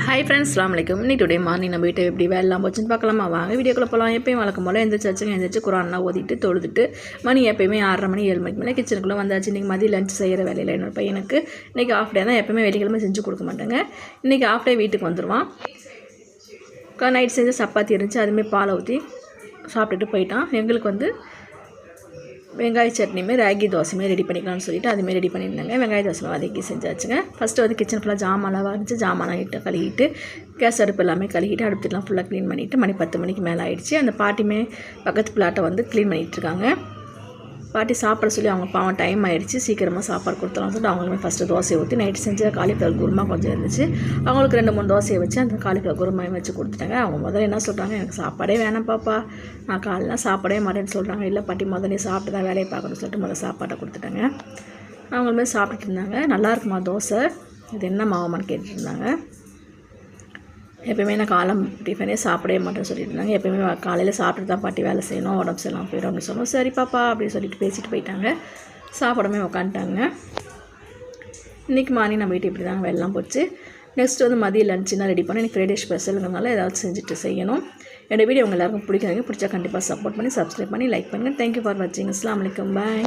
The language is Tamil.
ஹாய் ஃப்ரெண்ட்ஸ், அஸ்ஸலாமு அலைக்கும். இன்னைக்கு டுடே மார்னிங் நம்ம வீட்டை எப்படி வேலைலாம் போச்சுன்னு பார்க்கலாமா? வாங்க வீடியோக்குள்ளே போகலாம். எப்பயும் வழக்கம் போல் எந்திரிச்சு குரான்லாம் ஓதிட்டு தொழுதுட்டு மணி எப்பயுமே 6:30 மணி 7 மணிக்கு மேலே கிச்சனுக்குள்ளே வந்தாச்சு. இன்றைக்கி மதியம் லஞ்ச் செய்கிற வேலையில் என்னோட பையனுக்கு இன்றைக்கி ஆஃப் டே தான். எப்போயுமே வெள்ளிக்கிழமை செஞ்சு கொடுக்க மாட்டேங்க. இன்றைக்கி ஆஃப் டே வீட்டுக்கு வந்துடுவான். நைட் செஞ்சு சப்பாத்தி இருந்துச்சு, அதுமாரி பாலை ஊற்றி சாப்பிட்டுட்டு போயிட்டான். எங்களுக்கு வந்து வெங்காய சட்னியுமே ராகி தோசையுமே ரெடி பண்ணிக்கலாம்னு சொல்லிட்டு அதுமாரி ரெடி பண்ணியிருந்தாங்க. வெங்காய தோசை வதக்கி செஞ்சாச்சுங்க. ஃபஸ்ட்டு வந்து கிச்சன் ஃபுல்லாக ஜாமான்லாம் வரைஞ்சி ஜாமான் இட்டு கழுகிட்டு கேஸ் அடுப்பு எல்லாமே கழுகிட்டு அடுப்புலாம் ஃபுல்லாக க்ளீன் பண்ணிவிட்டு மணி 10 மணிக்கு மேலே ஆகிடுச்சு. அந்த பாட்டியுமே பக்கத்து பிள்ளாட்டை வந்து க்ளீன் பண்ணிகிட்ருக்காங்க. பாட்டி சாப்பிட சொல்லி அவங்க பாவம் டைம் ஆகிடுச்சு, சீக்கிரமாக சாப்பாடு கொடுத்துலாம் சொல்லிட்டு அவங்களுமே ஃபஸ்ட்டு தோசையை ஊற்றி நைட்டு செஞ்ச காலிஃப்ளவர் குருமா கொஞ்சம் இருந்துச்சு. அவங்களுக்கு 2-3 தோசையை வச்சு அந்த காலிஃப்ளவர் குருமாயும் வச்சு கொடுத்துட்டாங்க. அவங்க முதல்ல என்ன சொல்கிறாங்க, எனக்கு சாப்பாடே வேணாம் பாப்பா, நான் காலைலாம் சாப்பிடவே மாட்டேன்னு சொல்கிறாங்க. இல்லை பாட்டி முதல்ல சாப்பிட்டு தான் வேலையை பார்க்கணும்னு சொல்லிட்டு முதல்ல சாப்பாட்டை கொடுத்துட்டாங்க. அவங்களுமே சாப்பிட்டுட்டு இருந்தாங்க. நல்லா இருக்குமா தோசை, இது என்ன மாவுமான்னு கேட்டுட்டு இருந்தாங்க. எப்போயுமே நான் காலம் டிஃபனே சாப்பிடவே மாட்டேன்னு சொல்லிட்டு இருந்தாங்க. எப்போயுமே காலையில் சாப்பிட்டு தான் பாட்டி வேலை செய்யணும், உடம்பு சரியில்லாமல் போயிடும் அப்படின்னு சொன்னோம். சரி பாப்பா அப்படின்னு சொல்லிட்டு பேசிட்டு போயிட்டாங்க. சாப்பிடமே உட்காந்துட்டாங்க. இன்றைக்கி மார்னிங் நம்ம வீட்டு இப்படி தாங்க வெள்ளம் போச்சு. நெக்ஸ்ட் வந்து மதியம் லஞ்சுனா ரெடி பண்ணி எனக்கு ஃப்ரைடே ஸ்பெஷலுங்கிறதுனால ஏதாவது செஞ்சுட்டு செய்யணும். என்னோடய வீடியோ உங்கள் எல்லாருக்கும் பிடிக்காதீங்க. பிடிச்சா கண்டிப்பாக சப்போர்ட் பண்ணி சப்ஸ்கிரைப் பண்ணி லைக் பண்ணுங்கள். தேங்க்யூ ஃபார் வாட்சிங். அஸ்ஸலாமு அலைக்கும். பாய்.